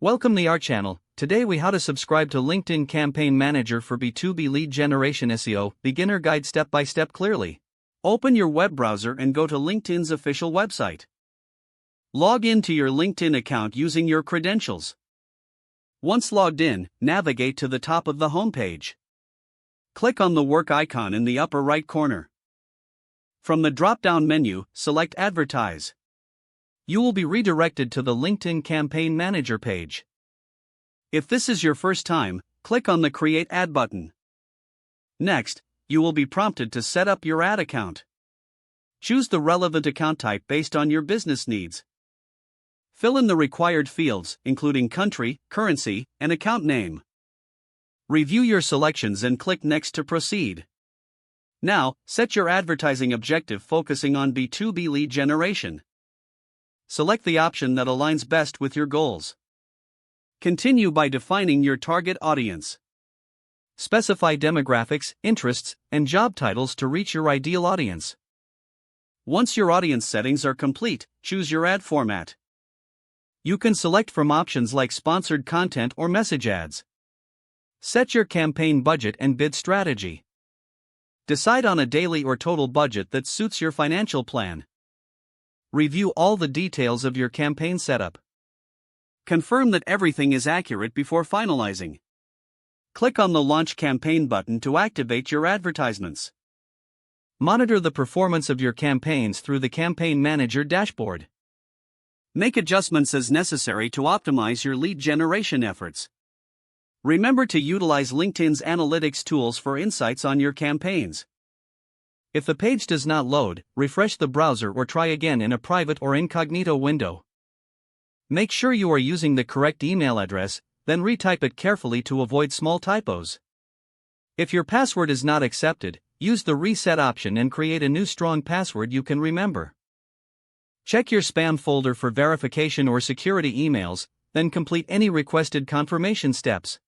Welcome to our channel. Today we how to subscribe to LinkedIn Campaign Manager for B2B lead generation SEO, beginner guide step by step clearly. Open your web browser and go to LinkedIn's official website. Log in to your LinkedIn account using your credentials. Once logged in, navigate to the top of the homepage. Click on the work icon in the upper right corner. From the drop-down menu, select Advertise. You will be redirected to the LinkedIn Campaign Manager page. If this is your first time, click on the Create Ad button. Next, you will be prompted to set up your ad account. Choose the relevant account type based on your business needs. Fill in the required fields, including country, currency, and account name. Review your selections and click Next to proceed. Now, set your advertising objective focusing on B2B lead generation. Select the option that aligns best with your goals. Continue by defining your target audience. Specify demographics, interests, and job titles to reach your ideal audience. Once your audience settings are complete, choose your ad format. You can select from options like sponsored content or message ads. Set your campaign budget and bid strategy. Decide on a daily or total budget that suits your financial plan. Review all the details of your campaign setup. Confirm that everything is accurate before finalizing. Click on the Launch Campaign button to activate your advertisements. Monitor the performance of your campaigns through the Campaign Manager dashboard. Make adjustments as necessary to optimize your lead generation efforts. Remember to utilize LinkedIn's analytics tools for insights on your campaigns. If the page does not load, refresh the browser or try again in a private or incognito window. Make sure you are using the correct email address, then retype it carefully to avoid small typos. If your password is not accepted, use the reset option and create a new strong password you can remember. Check your spam folder for verification or security emails, then complete any requested confirmation steps.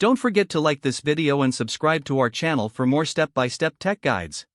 Don't forget to like this video and subscribe to our channel for more step-by-step tech guides.